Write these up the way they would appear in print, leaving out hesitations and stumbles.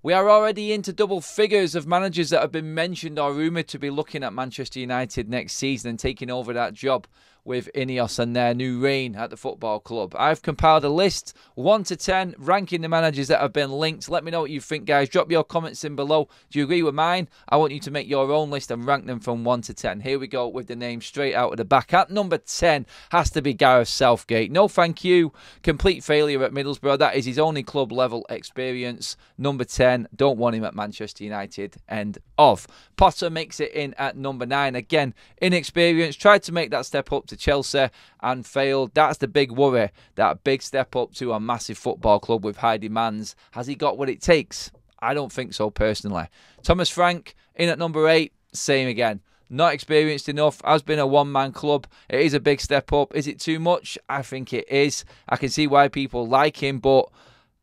We are already into double figures of managers that have been mentioned or rumoured to be looking at Manchester United next season and taking over that job with Ineos and their new reign at the football club. I've compiled a list, 1 to 10, ranking the managers that have been linked. Let me know what you think, guys. Drop your comments in below. Do you agree with mine? I want you to make your own list and rank them from 1 to 10. Here we go with the names straight out of the back. At number 10 has to be Gareth Southgate. No thank you. Complete failure at Middlesbrough. That is his only club level experience. Number 10, don't want him at Manchester United. End of. Potter makes it in at number 9. Again, inexperienced. Tried to make that step up to Chelsea and failed. That's the big worry. That big step up to a massive football club with high demands. Has he got what it takes? I don't think so personally. Thomas Frank in at number 8. Same again. Not experienced enough. Has been a one-man club. It is a big step up. Is it too much? I think it is. I can see why people like him, but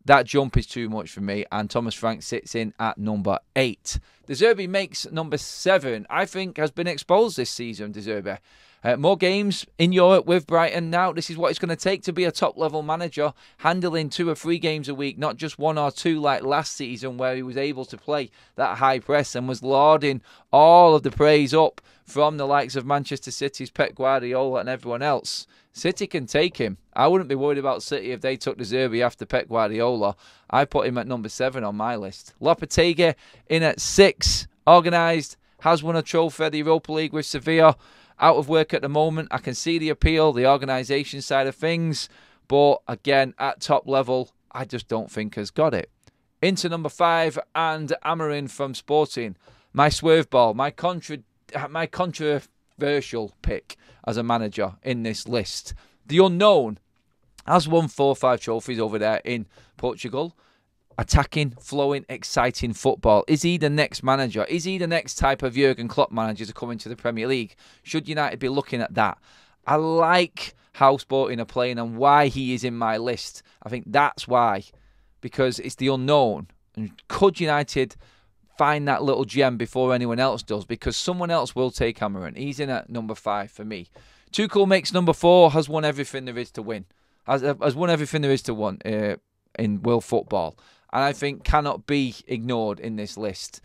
that jump is too much for me, and Thomas Frank sits in at number 8. De Zerbi makes number 7. I think has been exposed this season, De Zerbi. More games in Europe with Brighton now. This is what it's going to take to be a top-level manager, handling 2 or 3 games a week, not just 1 or 2 like last season where he was able to play that high press and was lauding all of the praise up from the likes of Manchester City's Pep Guardiola and everyone else. City can take him. I wouldn't be worried about City if they took De Zerbi after Pep Guardiola. I put him at number 7 on my list. Lopetegui in at 6. Organised. Has won a trophy, the Europa League with Sevilla. Out of work at the moment. I can see the appeal, the organisation side of things. But again, at top level, I just don't think has got it. Into number 5, and Amarin from Sporting. My swerve ball, my controversial pick as a manager in this list. The unknown has won 4 or 5 trophies over there in Portugal. Attacking, flowing, exciting football. Is he the next manager? Is he the next type of Jurgen Klopp manager to come into the Premier League? Should United be looking at that? I like how Sporting are playing and why he is in my list. I think that's why. Because it's the unknown. And could United find that little gem before anyone else does? Because someone else will take Amarin. He's in at number 5 for me. Tuchel makes number 4. Has won everything there is to win. Has won everything there is to win in world football. And I think cannot be ignored in this list.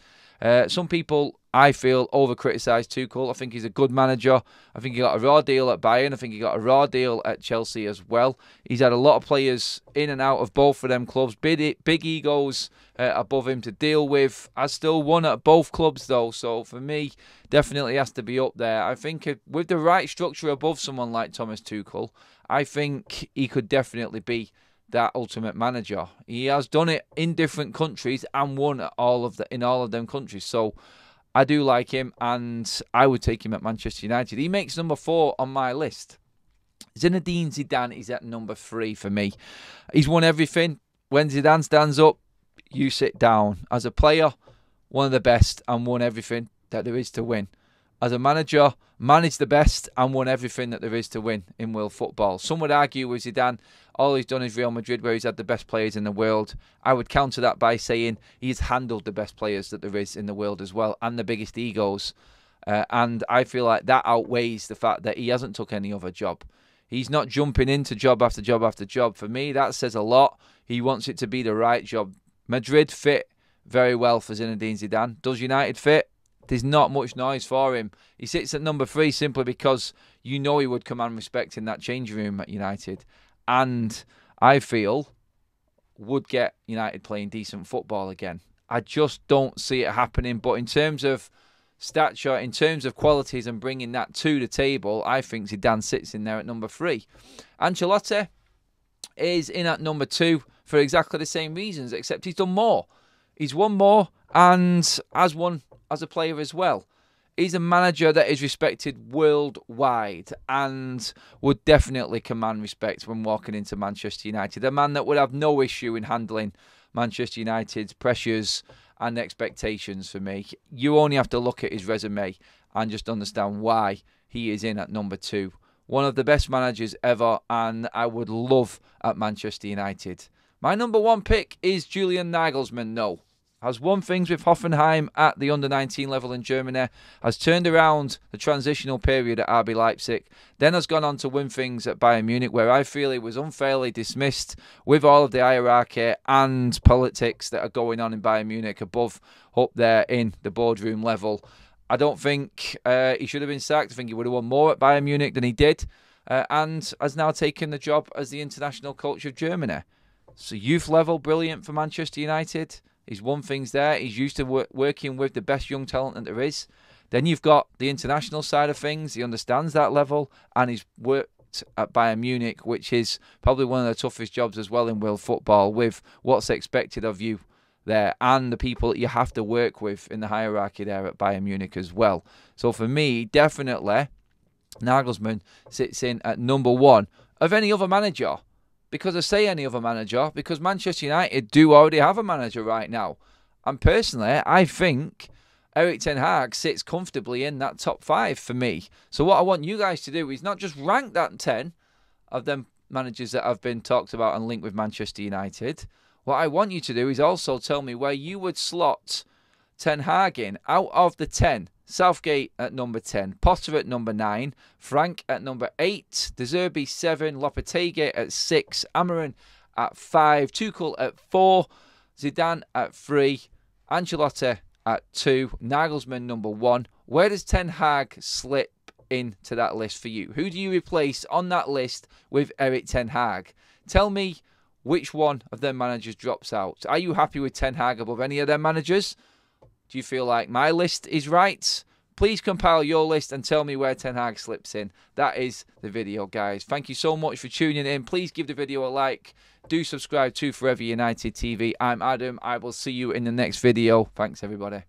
Some people, I feel, over-criticise Tuchel. I think he's a good manager. I think he got a raw deal at Bayern. I think he got a raw deal at Chelsea as well. He's had a lot of players in and out of both of them clubs. Big egos above him to deal with. Has still won at both clubs, though. So for me, definitely has to be up there. I think with the right structure above someone like Thomas Tuchel, I think he could definitely be that ultimate manager. He has done it in different countries and won in all of them countries. So I do like him, and I would take him at Manchester United. He makes number 4 on my list. Zinedine Zidane is at number 3 for me. He's won everything. When Zidane stands up, you sit down. As a player, one of the best and won everything that there is to win. As a manager, managed the best and won everything that there is to win in world football. Some would argue with Zidane, all he's done is Real Madrid, where he's had the best players in the world. I would counter that by saying he's handled the best players that there is in the world as well, and the biggest egos. And I feel like that outweighs the fact that he hasn't took any other job. He's not jumping into job after job after job. For me, that says a lot. He wants it to be the right job. Madrid fit very well for Zinedine Zidane. Does United fit? There's not much noise for him. He sits at number 3 simply because you know he would command respect in that change room at United. And I feel would get United playing decent football again. I just don't see it happening. But in terms of stature, in terms of qualities and bringing that to the table, I think Zidane sits in there at number 3. Ancelotti is in at number 2 for exactly the same reasons, except he's done more. He's won more and has won as a player as well. He's a manager that is respected worldwide and would definitely command respect when walking into Manchester United. A man that would have no issue in handling Manchester United's pressures and expectations for me. You only have to look at his resume and just understand why he is in at number 2. One of the best managers ever, and I would love at Manchester United. My number 1 pick is Julian Nagelsmann. No, has won things with Hoffenheim at the under-19 level in Germany, has turned around the transitional period at RB Leipzig, then has gone on to win things at Bayern Munich, where I feel he was unfairly dismissed with all of the hierarchy and politics that are going on in Bayern Munich above up there in the boardroom level. I don't think he should have been sacked. I think he would have won more at Bayern Munich than he did, and has now taken the job as the international coach of Germany. So youth level, brilliant for Manchester United. He's won things there. He's used to working with the best young talent that there is. Then you've got the international side of things. He understands that level, and he's worked at Bayern Munich, which is probably one of the toughest jobs as well in world football, with what's expected of you there and the people that you have to work with in the hierarchy there at Bayern Munich as well. So for me, definitely, Nagelsmann sits in at number one of any other manager. Because I say any other manager, because Manchester United do already have a manager right now. And personally, I think Erik ten Hag sits comfortably in that top 5 for me. So what I want you guys to do is not just rank that 10 of them managers that have been talked about and linked with Manchester United. What I want you to do is also tell me where you would slot Ten Hag in out of the 10. Southgate at number 10, Potter at number 9, Frank at number 8, De Zerbi 7, Lopetegui at 6, Amarin at 5, Tuchel at 4, Zidane at 3, Ancelotti at 2, Nagelsmann number 1. Where does Ten Hag slip into that list for you? Who do you replace on that list with Erik ten Hag? Tell me which one of their managers drops out. Are you happy with Ten Hag above any of their managers? Do you feel like my list is right? Please compile your list and tell me where Ten Hag slips in. That is the video, guys. Thank you so much for tuning in. Please give the video a like. Do subscribe to Forever United TV. I'm Adam. I will see you in the next video. Thanks, everybody.